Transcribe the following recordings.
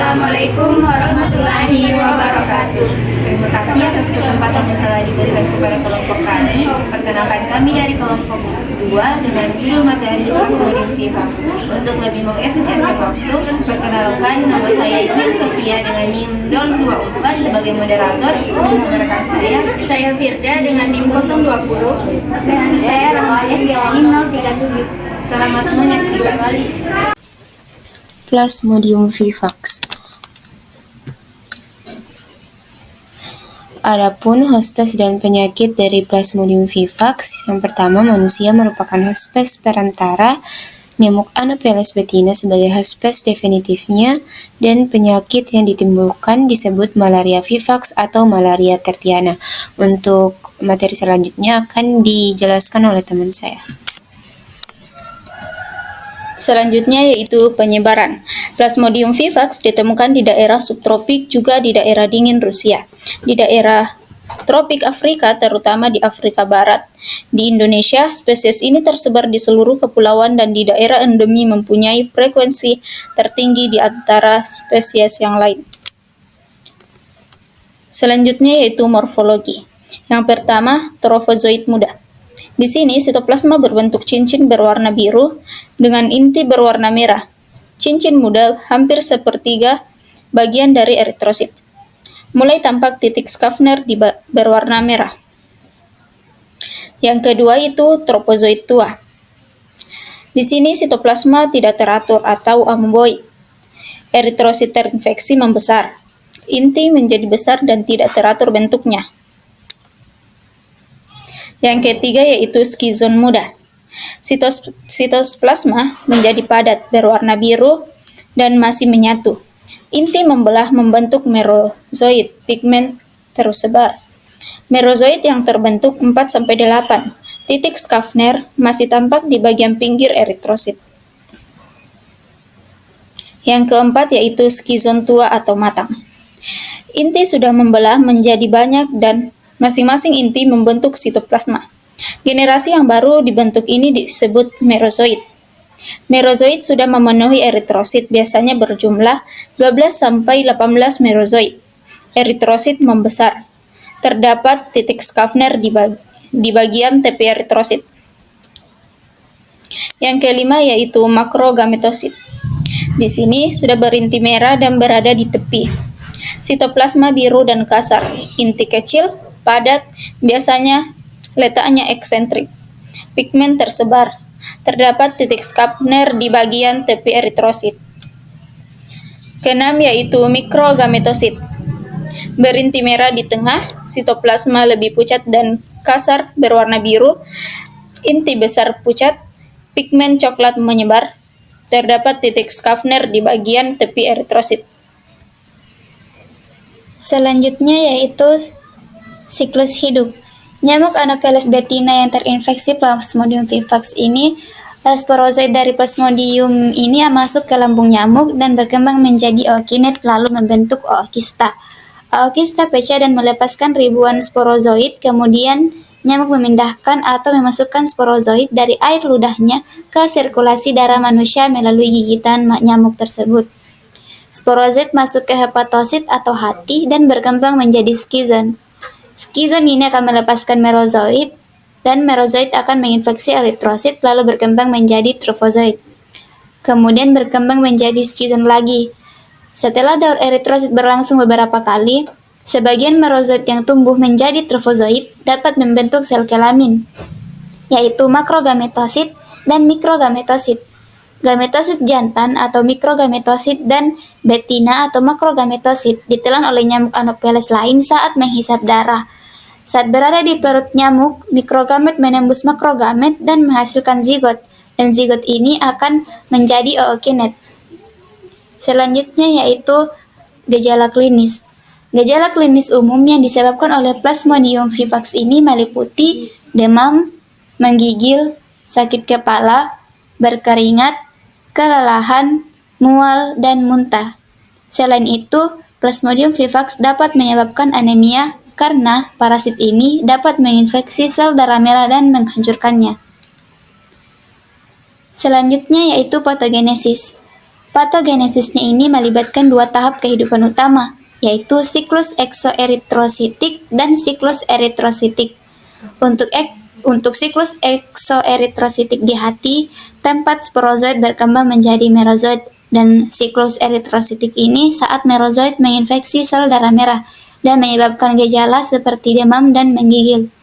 Assalamualaikum warahmatullahi wabarakatuh. Terima kasih atas kesempatan yang telah diberikan kepada kelompok kami. Perkenalkan kami dari kelompok 2 dengan judul materi Plasmodium vivax. Untuk lebih mengefisienkan waktu, perkenalkan nama saya Jian Sofia dengan NIM 024 sebagai moderator. Bersama rekan saya Firda dengan NIM 020 dan saya Rahmanes dengan NIM 037. Selamat menyaksikan. Plasmodium vivax. Adapun hospes dan penyakit dari Plasmodium vivax, yang pertama manusia merupakan hospes perantara, nyamuk Anopheles betina sebagai hospes definitifnya, dan penyakit yang ditimbulkan disebut malaria vivax atau malaria tertiana. Untuk materi selanjutnya akan dijelaskan oleh teman saya. Selanjutnya yaitu penyebaran. Plasmodium vivax ditemukan di daerah subtropik juga di daerah dingin Rusia. Di daerah tropik Afrika, terutama di Afrika Barat. Di Indonesia, spesies ini tersebar di seluruh kepulauan dan di daerah endemi mempunyai frekuensi tertinggi di antara spesies yang lain. Selanjutnya yaitu morfologi. Yang pertama, trofozoit muda. Di sini sitoplasma berbentuk cincin berwarna biru dengan inti berwarna merah. Cincin muda hampir sepertiga bagian dari eritrosit. Mulai tampak titik Schaffner berwarna merah. Yang kedua itu tropozoit tua. Di sini sitoplasma tidak teratur atau ameboid. Eritrosit terinfeksi membesar. Inti menjadi besar dan tidak teratur bentuknya. Yang ketiga yaitu skizon muda. Sitoplasma menjadi padat, berwarna biru, dan masih menyatu. Inti membelah membentuk merozoid, pigmen tersebar. Merozoid yang terbentuk 4-8. Titik Schaffner masih tampak di bagian pinggir eritrosit. Yang keempat yaitu skizon tua atau matang. Inti sudah membelah menjadi banyak dan masing-masing inti membentuk sitoplasma. Generasi yang baru dibentuk ini disebut merozoid. Merozoid sudah memenuhi eritrosit, biasanya berjumlah 12-18 merozoid. Eritrosit membesar. Terdapat titik Schaffner di bagian tepi eritrosit. Yang kelima yaitu makrogametosit. Di sini sudah berinti merah dan berada di tepi. Sitoplasma biru dan kasar, inti kecil, padat, biasanya letaknya eksentrik. Pigmen tersebar. Terdapat titik Schaffner di bagian tepi eritrosit. Keenam yaitu mikrogametosit. Berinti merah di tengah, sitoplasma lebih pucat dan kasar berwarna biru, inti besar pucat, pigmen coklat menyebar. Terdapat titik Schaffner di bagian tepi eritrosit. Selanjutnya yaitu siklus hidup. Nyamuk Anopheles betina yang terinfeksi Plasmodium vivax ini, sporozoid dari Plasmodium ini masuk ke lambung nyamuk dan berkembang menjadi ookinet lalu membentuk ookista. Ookista pecah dan melepaskan ribuan sporozoid, kemudian nyamuk memindahkan atau memasukkan sporozoid dari air ludahnya ke sirkulasi darah manusia melalui gigitan nyamuk tersebut. Sporozoid masuk ke hepatosit atau hati dan berkembang menjadi skizon. Skizon ini akan melepaskan merozoid dan merozoid akan menginfeksi eritrosit lalu berkembang menjadi trofozoid. Kemudian berkembang menjadi skizon lagi. Setelah daur eritrosit berlangsung beberapa kali, sebagian merozoid yang tumbuh menjadi trofozoid dapat membentuk sel kelamin, yaitu makrogametosit dan mikrogametosit. Gametosit jantan atau mikrogametosit dan betina atau makrogametosit ditelan oleh nyamuk Anopheles lain saat menghisap darah. Saat berada di perut nyamuk, mikrogamet menembus makrogamet dan menghasilkan zigot, dan zigot ini akan menjadi ookinet. Selanjutnya yaitu gejala klinis. Gejala klinis umum yang disebabkan oleh Plasmodium vivax ini meliputi demam, menggigil, sakit kepala, berkeringat, kelelahan, mual, dan muntah. Selain itu, Plasmodium vivax dapat menyebabkan anemia karena parasit ini dapat menginfeksi sel darah merah dan menghancurkannya. Selanjutnya yaitu patogenesis. Patogenesisnya ini melibatkan dua tahap kehidupan utama, yaitu siklus eksoeritrositik dan siklus eritrositik. Untuk siklus eksoeritrositik di hati, tempat sporozoid berkembang menjadi merozoid, dan siklus eritrositik ini saat merozoid menginfeksi sel darah merah dan menyebabkan gejala seperti demam dan menggigil.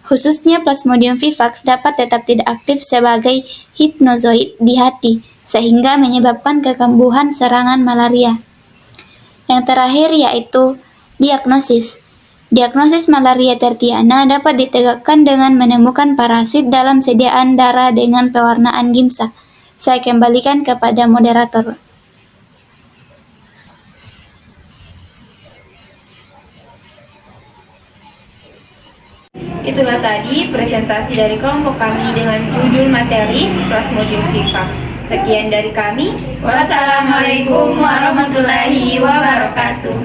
Khususnya Plasmodium vivax dapat tetap tidak aktif sebagai hipnozoid di hati, sehingga menyebabkan kekambuhan serangan malaria. Yang terakhir yaitu diagnosis. Diagnosis malaria tertiana dapat ditegakkan dengan menemukan parasit dalam sediaan darah dengan pewarnaan gimsa. Saya kembalikan kepada moderator. Itulah tadi presentasi dari kelompok kami dengan judul materi Plasmodium vivax. Sekian dari kami. Wassalamualaikum warahmatullahi wabarakatuh.